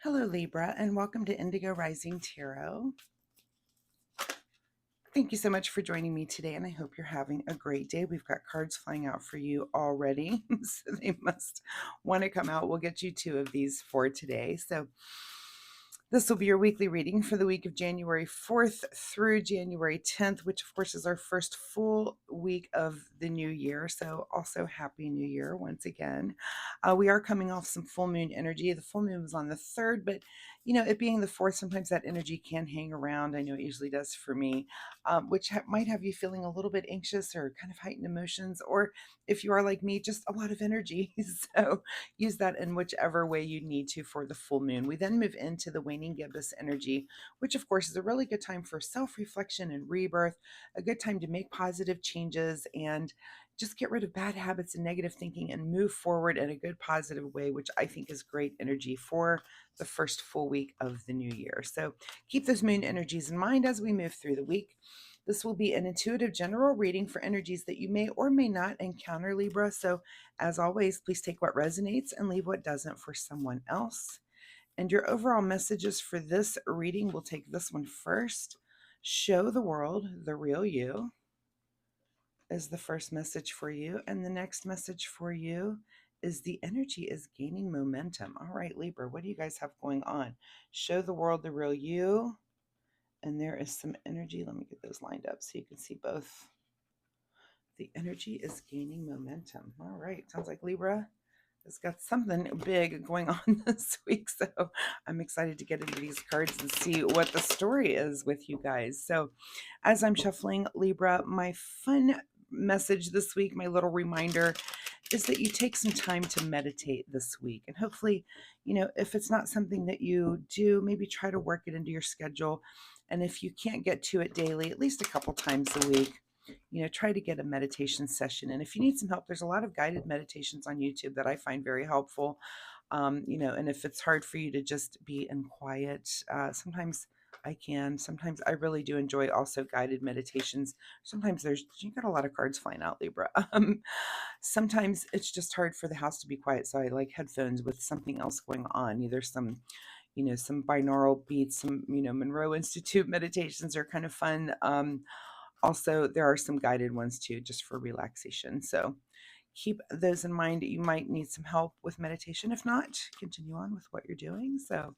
Hello, Libra, and welcome to Indigo Rising Tarot. Thank you so much for joining me today, and I hope you're having a great day. We've got cards flying out for you already, so they must want to come out. We'll get you two of these for today. So this will be your weekly reading for the week of January 4th through January 10th, which of course is our first full week of the new year. So also happy new year once again. We are coming off some full moon energy. The full moon was on the 3rd, but it being the 4th, sometimes that energy can hang around. I know it usually does for me, which might have you feeling a little bit anxious or kind of heightened emotions, or if you are like me, just a lot of energy. So use that in whichever way you need to for the full moon. We then move into the waning gibbous energy, which of course is a really good time for self-reflection and rebirth, a good time to make positive changes and just get rid of bad habits and negative thinking and move forward in a good positive way, which I think is great energy for the first full week of the new year. So keep those moon energies in mind as we move through the week. This will be an intuitive general reading for energies that you may or may not encounter, Libra. So as always, please take what resonates and leave what doesn't for someone else. And your overall messages for this reading, we'll take this one first. Show the world the real you is the first message for you. And the next message for you is the energy is gaining momentum. All right, Libra, what do you guys have going on? Show the world the real you. And there is some energy. Let me get those lined up so you can see both. The energy is gaining momentum. All right. Sounds like Libra has got something big going on this week. So I'm excited to get into these cards and see what the story is with you guys. So as I'm shuffling, Libra, my fun message this week, my little reminder is that you take some time to meditate this week. And hopefully, if it's not something that you do, maybe try to work it into your schedule. And if you can't get to it daily, at least a couple times a week, try to get a meditation session. And if you need some help, there's a lot of guided meditations on YouTube that I find very helpful. And if it's hard for you to just be in quiet, sometimes I can. Sometimes I really do enjoy also guided meditations. Sometimes you got a lot of cards flying out, Libra. Sometimes it's just hard for the house to be quiet. So I like headphones with something else going on, either some binaural beats, some, Monroe Institute meditations are kind of fun. Also, there are some guided ones too, just for relaxation. So keep those in mind. You might need some help with meditation. If not, continue on with what you're doing. So,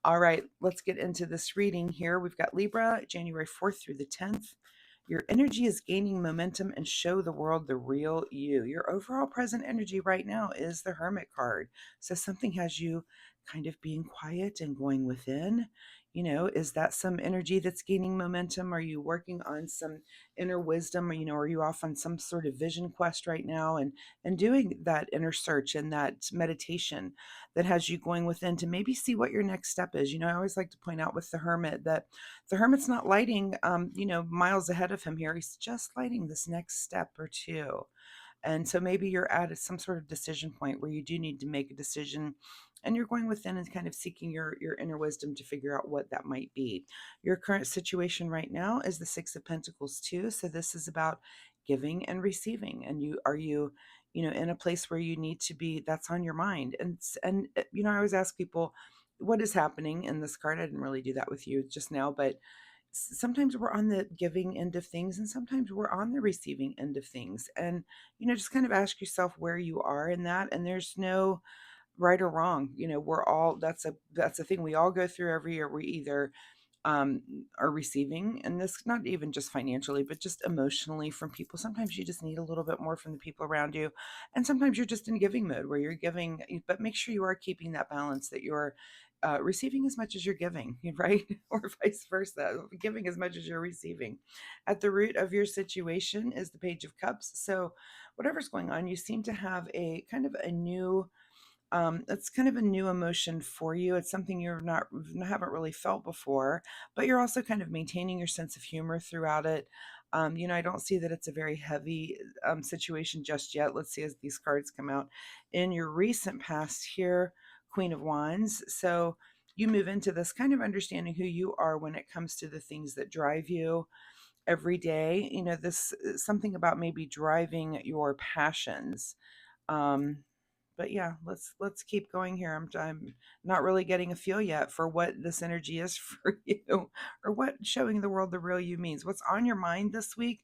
all right, let's get into this reading here. We've got Libra, January 4th through the 10th. Your energy is gaining momentum and show the world the real you. Your overall present energy right now is the Hermit card. So something has you kind of being quiet and going within. Is that some energy that's gaining momentum? Are you working on some inner wisdom? Or, are you off on some sort of vision quest right now and doing that inner search and that meditation that has you going within to maybe see what your next step is? I always like to point out with the Hermit that the Hermit's not lighting, miles ahead of him here. He's just lighting this next step or two. And so maybe you're at some sort of decision point where you do need to make a decision and you're going within and kind of seeking your inner wisdom to figure out what that might be. Your current situation right now is the Six of Pentacles too. So this is about giving and receiving. And are you in a place where you need to be, that's on your mind. And I always ask people, what is happening in this card? I didn't really do that with you just now, but sometimes we're on the giving end of things and sometimes we're on the receiving end of things. And, just kind of ask yourself where you are in that. And there's no right or wrong. We're all, that's a thing we all go through every year. We either are receiving, and this not even just financially, but just emotionally from people. Sometimes you just need a little bit more from the people around you. And sometimes you're just in giving mode where you're giving, but make sure you are keeping that balance, that you're receiving as much as you're giving, right? Or vice versa, giving as much as you're receiving. At the root of your situation is the Page of Cups. So whatever's going on, you seem to have a kind of a new, it's kind of a new emotion for you. It's something haven't really felt before, but you're also kind of maintaining your sense of humor throughout it. I don't see that it's a very heavy situation just yet. Let's see as these cards come out. In your recent past here, Queen of Wands. So you move into this kind of understanding who you are when it comes to the things that drive you every day. This is something about maybe driving your passions. Um, But yeah, let's keep going here. I'm not really getting a feel yet for what this energy is for you, or what showing the world the real you means. What's on your mind this week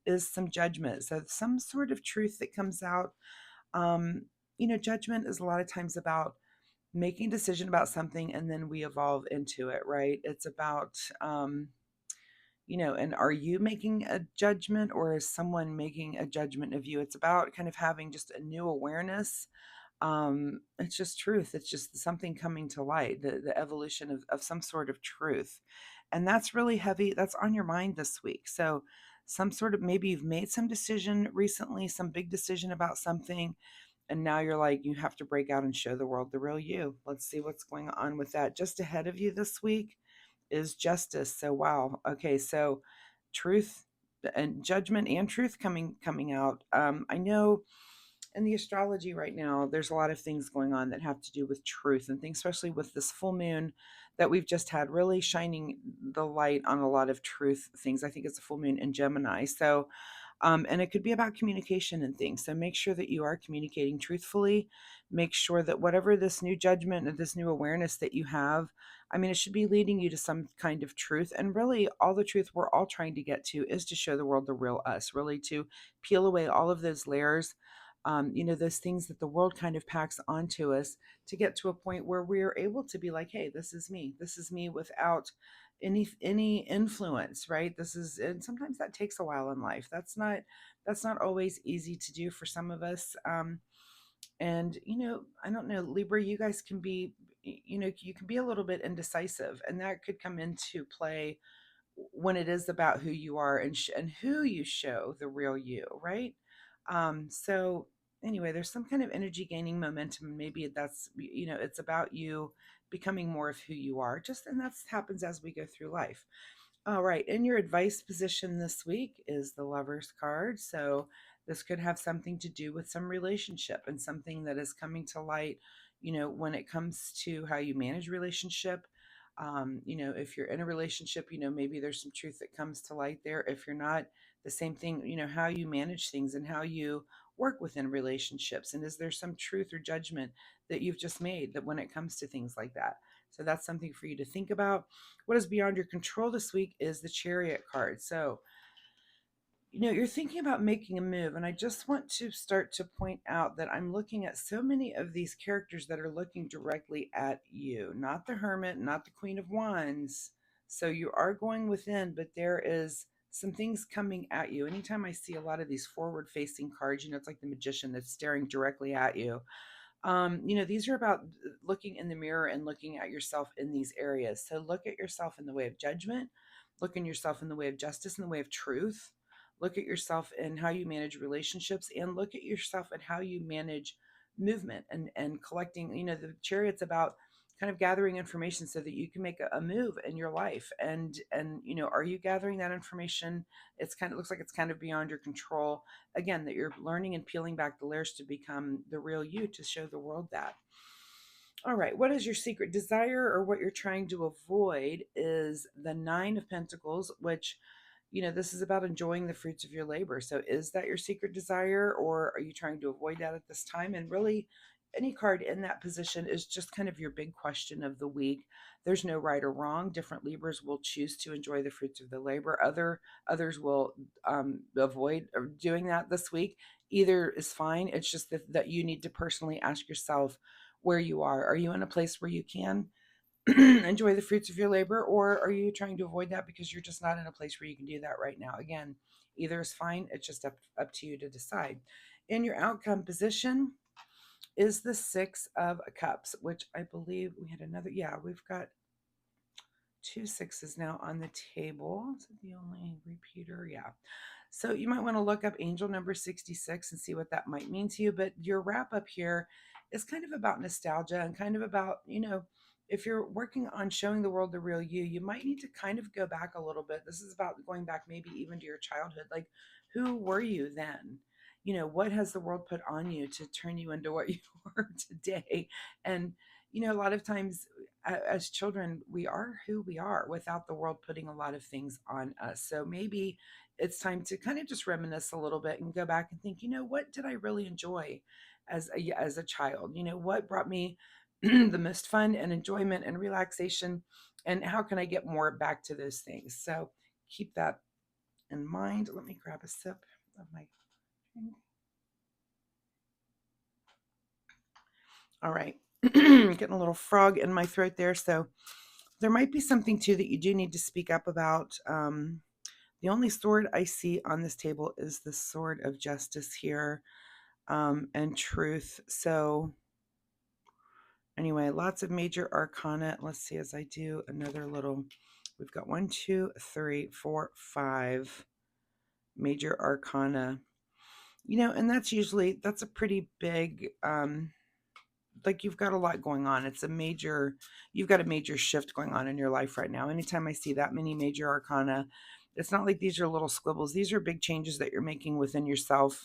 is some judgment, so some sort of truth that comes out. um Judgment is a lot of times about making a decision about something, and then we evolve into it, right? It's about and are you making a judgment, or is someone making a judgment of you? It's about kind of having just a new awareness. It's just truth. It's just something coming to light, the evolution of some sort of truth. And that's really heavy. That's on your mind this week. So some sort of, maybe you've made some decision recently, some big decision about something, and now you're like, you have to break out and show the world the real you. Let's see what's going on with that. Just ahead of you this week is justice. So wow. Okay, so truth and judgment and truth coming out. I know in the astrology right now, there's a lot of things going on that have to do with truth and things, especially with this full moon that we've just had, really shining the light on a lot of truth things. I think it's a full moon in Gemini. So and it could be about communication and things. So make sure that you are communicating truthfully. Make sure that whatever this new judgment or this new awareness that you have, I mean, it should be leading you to some kind of truth. And really, all the truth we're all trying to get to is to show the world the real us, really to peel away all of those layers. Those things that the world kind of packs onto us, to get to a point where we're able to be like, hey, this is me. This is me without any influence, right? This is, and sometimes that takes a while in life. That's not always easy to do for some of us. And I don't know, Libra, you guys can be, you can be a little bit indecisive, and that could come into play when it is about who you are, and who you show the real you, right? So anyway, there's some kind of energy gaining momentum. Maybe that's, it's about you becoming more of who you are, just, and that happens as we go through life. All right. In your advice position this week is the Lover's card. So this could have something to do with some relationship and something that is coming to light, when it comes to how you manage relationship. If you're in a relationship, maybe there's some truth that comes to light there. If you're not, the same thing, how you manage things and how you work within relationships. And is there some truth or judgment that you've just made that when it comes to things like that? So that's something for you to think about. What is beyond your control this week is the Chariot card. So, you're thinking about making a move. And I just want to start to point out that I'm looking at so many of these characters that are looking directly at you, not the Hermit, not the Queen of Wands. So you are going within, but there is some things coming at you. Anytime I see a lot of these forward facing cards, it's like the Magician that's staring directly at you. These are about looking in the mirror and looking at yourself in these areas. So look at yourself in the way of judgment, look in yourself in the way of justice, in the way of truth. Look at yourself in how you manage relationships, and look at yourself and how you manage movement and collecting. The Chariot's about kind of gathering information so that you can make a move in your life. And are you gathering that information? It's kind of, looks like it's kind of beyond your control, again, that you're learning and peeling back the layers to become the real you, to show the world that. All right, what is your secret desire, or what you're trying to avoid is the Nine of Pentacles, which, this is about enjoying the fruits of your labor. So is that your secret desire, or are you trying to avoid that at this time? And really, any card in that position is just kind of your big question of the week. There's no right or wrong. Different Libras will choose to enjoy the fruits of the labor. Others will avoid doing that this week. Either is fine. It's just that you need to personally ask yourself where you are. Are you in a place where you can enjoy the fruits of your labor, or are you trying to avoid that because you're just not in a place where you can do that right now? Again, either is fine. It's just up to you to decide. In your outcome position is the Six of Cups, which I believe we had another. Yeah, we've got two sixes now on the table. Is it the only repeater? Yeah. So you might want to look up angel number 66 and see what that might mean to you. But your wrap up here is kind of about nostalgia, and kind of about, if you're working on showing the world the real you, you might need to kind of go back a little bit. This is about going back maybe even to your childhood. Like, who were you then? What has the world put on you to turn you into what you are today? And, a lot of times as children, we are who we are without the world putting a lot of things on us. So maybe it's time to kind of just reminisce a little bit and go back and think, what did I really enjoy as a child. What brought me the most fun and enjoyment and relaxation, and how can I get more back to those things? So keep that in mind. Let me grab a sip of my drink. All right. Getting a little frog in my throat there. So there might be something too that you do need to speak up about. The only sword I see on this table is the sword of justice here, and truth. So anyway, lots of major arcana. Let's see as I do another little. We've got 1, 2, 3, 4, 5 major arcana. And that's a pretty big, like you've got a lot going on. You've got a major shift going on in your life right now. Anytime I see that many major arcana, it's not like these are little squibbles. These are big changes that you're making within yourself.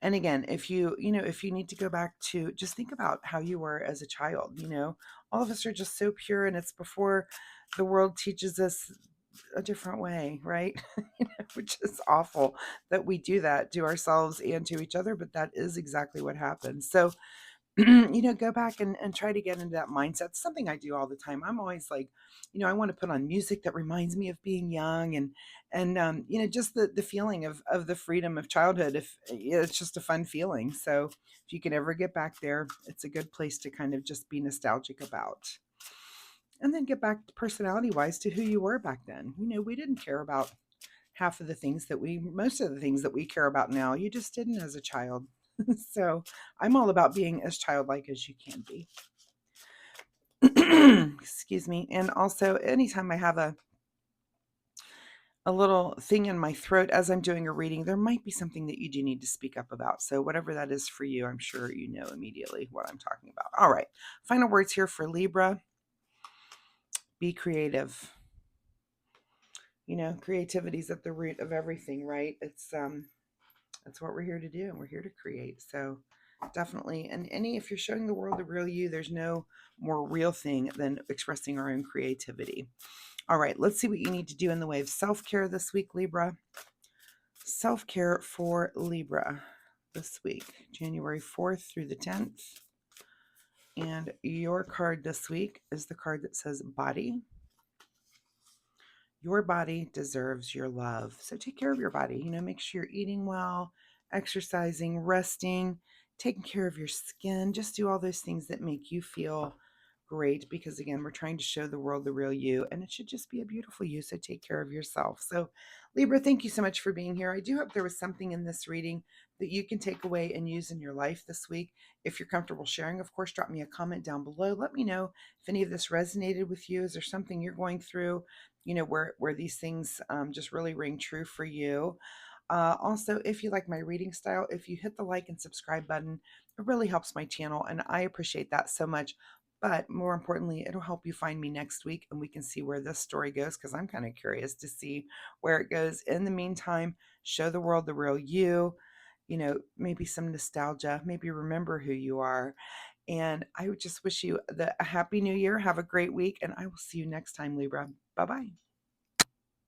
And again, if you need to go back to just think about how you were as a child. All of us are just so pure, and it's before the world teaches us a different way, right? Which is awful that we do that to ourselves and to each other, but that is exactly what happens. So go back and try to get into that mindset. It's something I do all the time. I'm always like, I want to put on music that reminds me of being young, and just the feeling of the freedom of childhood. If it's just a fun feeling. So if you can ever get back there, it's a good place to kind of just be nostalgic about. And then get back personality wise to who you were back then. We didn't care about most of the things that we care about now. You just didn't as a child. So I'm all about being as childlike as you can be. Excuse me. And also, anytime I have a little thing in my throat as I'm doing a reading, there might be something that you do need to speak up about. So whatever that is for you, I'm sure you know immediately what I'm talking about. All right. Final words here for Libra. Be creative. Creativity is at the root of everything, right? That's what we're here to do. We're here to create. So definitely, and if you're showing the world the real you, there's no more real thing than expressing our own creativity. All right, let's see what you need to do in the way of self-care this week, Libra. Self-care for Libra this week, January 4th through the 10th. And your card this week is the card that says body. Your body deserves your love. So take care of your body. Make sure you're eating well, exercising, resting, taking care of your skin. Just do all those things that make you feel great, because again, we're trying to show the world the real you, and it should just be a beautiful you. So take care of yourself. So Libra, thank you so much for being here. I do hope there was something in this reading that you can take away and use in your life this week. If you're comfortable sharing, of course, drop me a comment down below. Let me know if any of this resonated with you. Is there something you're going through, where these things just really ring true for you? Also, if you like my reading style, if you hit the like and subscribe button, it really helps my channel, and I appreciate that so much. But more importantly, it'll help you find me next week, and we can see where this story goes, because I'm kind of curious to see where it goes. In the meantime, show the world the real you, maybe some nostalgia, maybe remember who you are. And I would just wish you a happy new year. Have a great week, and I will see you next time, Libra. Bye-bye.